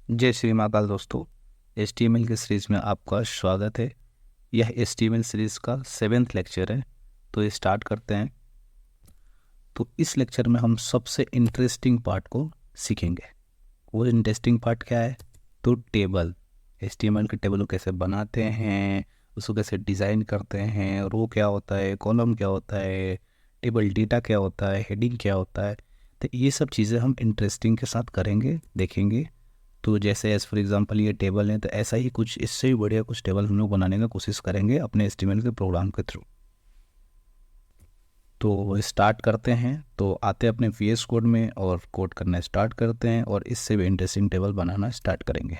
जय श्री महाकाल दोस्तों। HTML की सीरीज़ में आपका स्वागत है। यह HTML सीरीज़ का 7th लेक्चर है। तो ये स्टार्ट करते हैं। तो इस लेक्चर में हम सबसे इंटरेस्टिंग पार्ट को सीखेंगे। वो इंटरेस्टिंग पार्ट क्या है? तो टेबल। HTML के टेबल को कैसे बनाते हैं, उसको कैसे डिज़ाइन करते हैं, रो क्या होता है, कॉलम क्या होता है, टेबल डेटा क्या होता है, हेडिंग क्या होता है। तो ये सब चीज़ें हम इंटरेस्टिंग के साथ करेंगे, देखेंगे। तो जैसे एज फॉर एग्जांपल ये टेबल है, तो ऐसा ही कुछ इससे भी बढ़िया कुछ टेबल हम लोग बनाने का कोशिश करेंगे अपने HTML के प्रोग्राम के थ्रू। तो स्टार्ट करते हैं। तो आते हैं अपने VS कोड में और कोड करना स्टार्ट करते हैं और इससे भी इंटरेस्टिंग टेबल बनाना स्टार्ट करेंगे।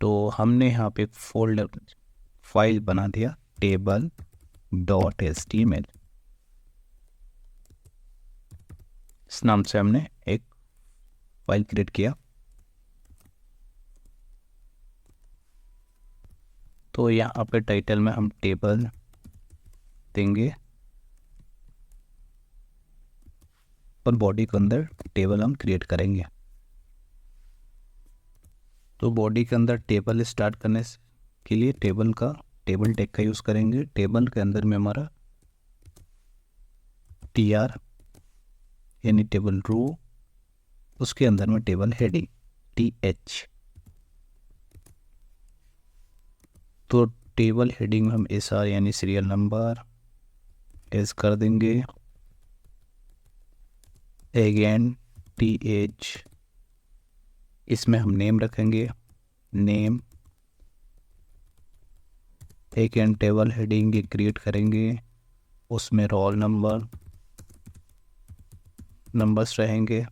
तो हमने यहाँ पे एक फोल्डर फाइल बना दिया, table.html। इस नाम से हमने एक फाइल क्रिएट किया। तो यहाँ पे टाइटल में हम टेबल देंगे और बॉडी के अंदर टेबल हम क्रिएट करेंगे। तो बॉडी के अंदर टेबल स्टार्ट करने के लिए टेबल टैग का यूज़ करेंगे। टेबल के अंदर में हमारा TR यानी टेबल रो, उसके अंदर में टेबल हेडिंग TH। तो टेबल हेडिंग में हम SR यानी सीरियल नंबर एस कर देंगे। अगेन TH, इसमें हम नेम रखेंगे, name. Again table heading create करेंगे, उसमें रोल नंबर्स रहेंगे।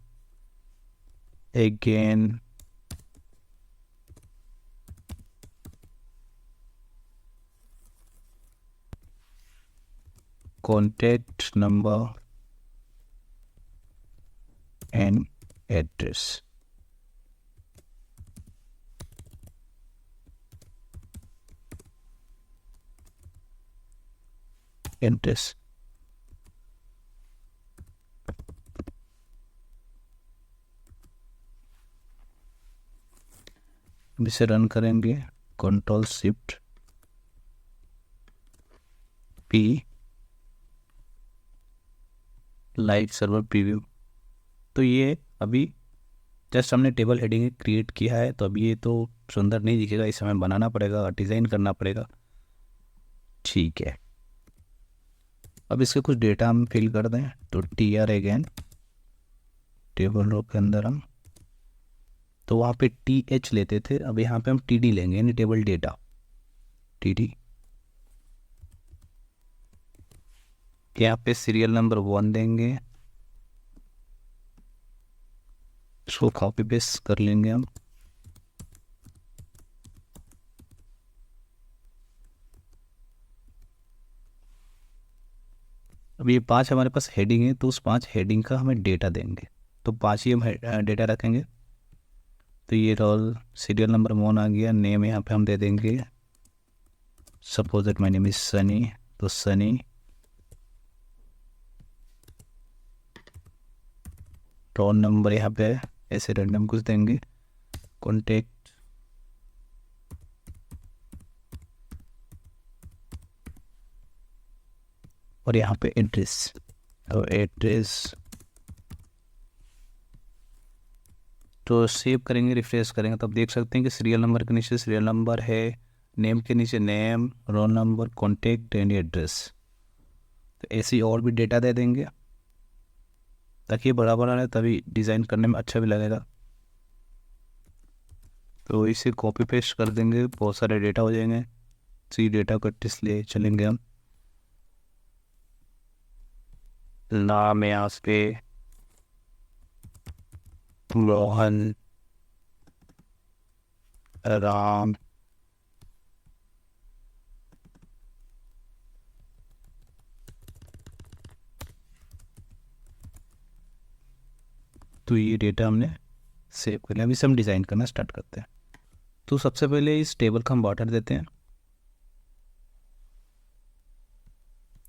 Again contact number and address. Address इसे रन करेंगे, Ctrl+Shift+P, लाइव सर्वर प्रीव्यू। तो ये अभी जस्ट हमने टेबल हेडिंग क्रिएट किया है, तो अभी ये तो सुंदर नहीं दिखेगा, इसे हमें बनाना पड़ेगा, डिज़ाइन करना पड़ेगा। ठीक है, अब इसके कुछ डेटा हम फिल कर दें। तो TR अगेन टेबल रो के अंदर हम, तो वहाँ पे TH लेते थे, अब यहाँ पे हम TD लेंगे यानी टेबल डेटा TD। यहाँ पे सीरियल नंबर 1 देंगे, इसको कॉपी पेस्ट कर लेंगे हम। अब ये 5 हमारे पास हेडिंग है, तो उस 5 हेडिंग का हमें डेटा देंगे। तो 5 ही हम डेटा रखेंगे। तो ये रोल सीरियल नंबर 1 आ गया। नेम यहाँ पे हम दे देंगे, suppose that my name is Sunny, तो सनी। रोल नंबर यहाँ पे ऐसे रैंडम कुछ देंगे, कॉन्टेक्ट, और यहाँ पे एड्रेस। तो एड्रेस तो सेव करेंगे, रिफ्रेश करेंगे, तब देख सकते हैं कि सीरियल नंबर के नीचे सीरियल नंबर है, नेम के नीचे name, roll number, contact and address. तो ऐसे ही और भी डेटा दे देंगे ताकि ये बराबर आ रहे, तभी डिज़ाइन करने में अच्छा भी लगेगा। तो इसे कॉपी पेस्ट कर देंगे, बहुत सारे डेटा हो जाएंगे। सी डेटा को इसलिए चलेंगे हम। नाम है यहाँ पे मोहन राम, तो ये डेटा हमने सेव कर लिया। अभी से हम डिज़ाइन करना स्टार्ट करते हैं। तो सबसे पहले इस टेबल का हम बॉर्डर देते हैं।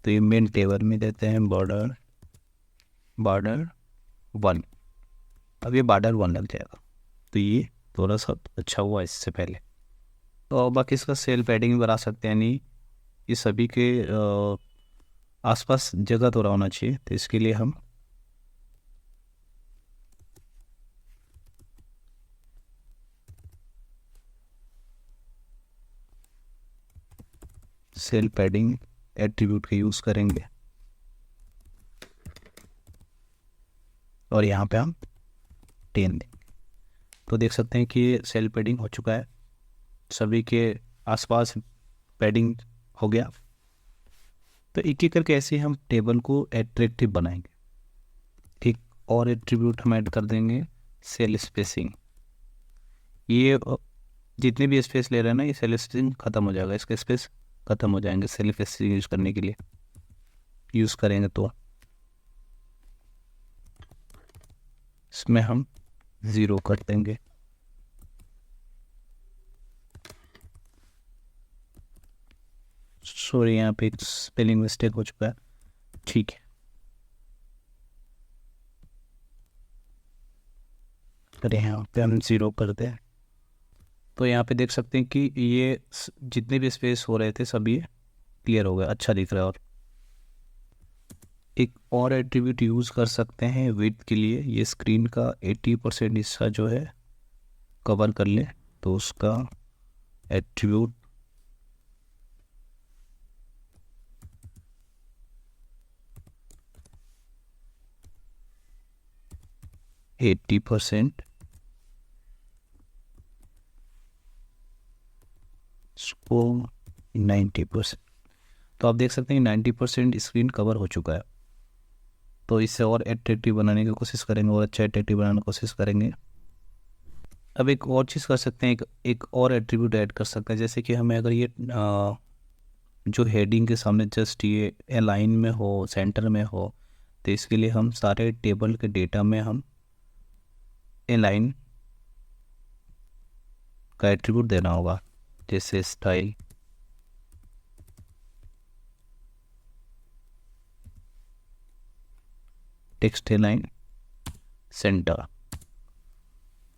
तो ये मेन टेबल में देते हैं बॉर्डर 1। अब ये बॉर्डर 1 लग जाएगा, तो ये थोड़ा सा अच्छा हुआ इससे पहले। तो बाकी इसका सेल पैडिंग भी बना सकते हैं, यानी ये सभी के आसपास जगह थोड़ा होना चाहिए, तो इसके लिए हम सेल पैडिंग एट्रीब्यूट का यूज़ करेंगे और यहाँ पे हम 10 देंगे। तो देख सकते हैं कि ये सेल पैडिंग हो चुका है, सभी के आसपास पैडिंग हो गया। तो एक एक करके ऐसे हम टेबल को एट्रैक्टिव बनाएंगे। एक और एट्रीब्यूट हम ऐड कर देंगे, सेल स्पेसिंग। ये जितने भी स्पेस ले रहे हैं ना, ये सेल स्पेसिंग ख़त्म हो जाएगा, इसके स्पेस ख़त्म हो जाएंगे सेल स्पेसिंग यूज़ करने के लिए, यूज़ करेंगे तो इसमें हम 0 कर देंगे। सॉरी, यहाँ पे एक स्पेलिंग मिस्टेक हो चुका है, ठीक है। तो यहाँ पे हम 0 कर दें। तो यहाँ पे देख सकते हैं कि ये जितने भी स्पेस हो रहे थे सब ये क्लियर हो गया, अच्छा दिख रहा है। और एक और एट्रीब्यूट यूज़ कर सकते हैं विड्थ के लिए, ये स्क्रीन का 80% हिस्सा जो है कवर कर ले, तो उसका एट्रीब्यूट %80 इसको 90%। तो आप देख सकते हैं 90% स्क्रीन कवर हो चुका है। तो इसे और एट्रैक्टिव बनाने की कोशिश करेंगे और अच्छा एट्रैक्टिव बनाने की कोशिश करेंगे। अब एक और चीज़ कर सकते हैं, एक और एट्रीब्यूट ऐड कर सकते हैं, जैसे कि हमें अगर ये जो हेडिंग के सामने जस्ट ये अलाइन में हो, सेंटर में हो, तो इसके लिए हम सारे टेबल के डेटा में हम अलाइन का एट्रीब्यूट देना होगा, जैसे स्टाइल, टेक्स्ट अलाइन, सेंटर।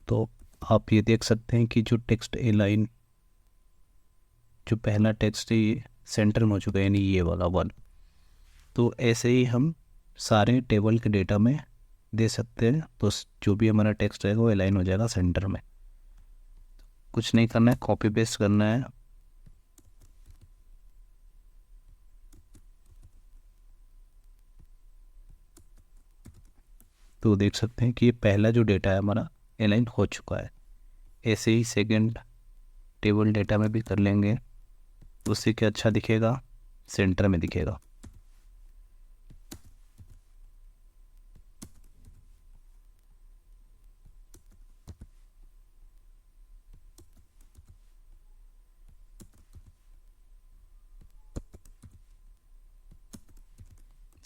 तो आप ये देख सकते हैं कि जो टेक्स्ट अलाइन, जो पहला टेक्स्ट है ये सेंटर में हो चुका है, यानी ये वाला 1। तो ऐसे ही हम सारे टेबल के डेटा में दे सकते हैं, तो जो भी हमारा टेक्स्ट रहेगा वो अलाइन हो जाएगा सेंटर में। कुछ नहीं करना है, कॉपी पेस्ट करना है। तो देख सकते हैं कि ये पहला जो डेटा है हमारा अलाइन हो चुका है। ऐसे ही सेकंड टेबल डेटा में भी कर लेंगे, उससे क्या अच्छा दिखेगा, सेंटर में दिखेगा।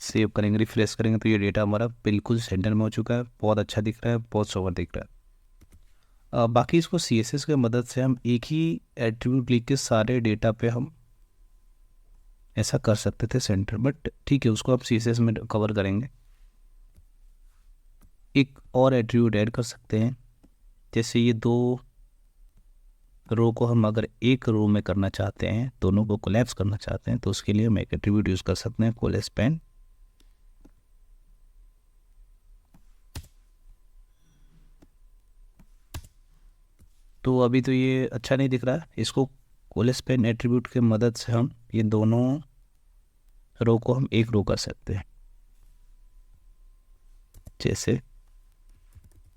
सेव करेंगे, रिफ्रेश करेंगे, तो ये डेटा हमारा बिल्कुल सेंटर में हो चुका है, बहुत अच्छा दिख रहा है, बहुत सोबर दिख रहा है। बाकी इसको CSS की मदद से हम एक ही एट्रीब्यूट लिख के सारे डेटा पे हम ऐसा कर सकते थे सेंटर, बट ठीक है, उसको आप CSS में कवर करेंगे। एक और एट्रीब्यूट ऐड कर सकते हैं, जैसे ये 2 रो को हम अगर एक रो में करना चाहते हैं, दोनों को कोलैप्स करना चाहते हैं, तो उसके लिए हम एक एट्रीब्यूट यूज़ कर सकते हैं, कोलैप्स। तो अभी तो ये अच्छा नहीं दिख रहा है, इसको कोलैप्स एट्रीब्यूट के मदद से हम ये दोनों रो को हम एक रो कर सकते हैं, जैसे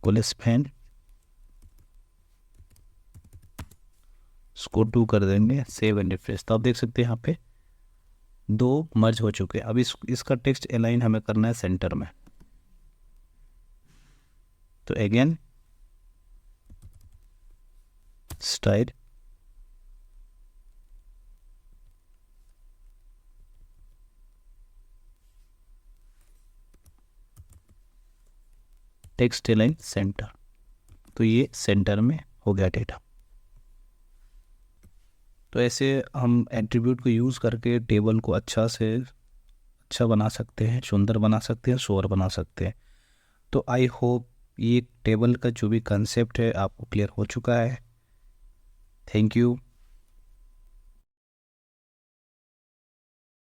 कोलैप्स, इसको 2 कर देंगे, सेव एंड रिफ्रेश। तो आप देख सकते हैं यहाँ पे 2 मर्ज हो चुके हैं। अब इसका टेक्स्ट अलाइन हमें करना है सेंटर में, तो again style, text align centre, तो ये सेंटर में हो गया डेटा। तो ऐसे हम एट्रीब्यूट को यूज़ करके टेबल को अच्छा बना सकते हैं, सुंदर बना सकते हैं, शोर बना सकते हैं। तो आई होप ये टेबल का जो भी कंसेप्ट है आपको क्लियर हो चुका है। Thank you.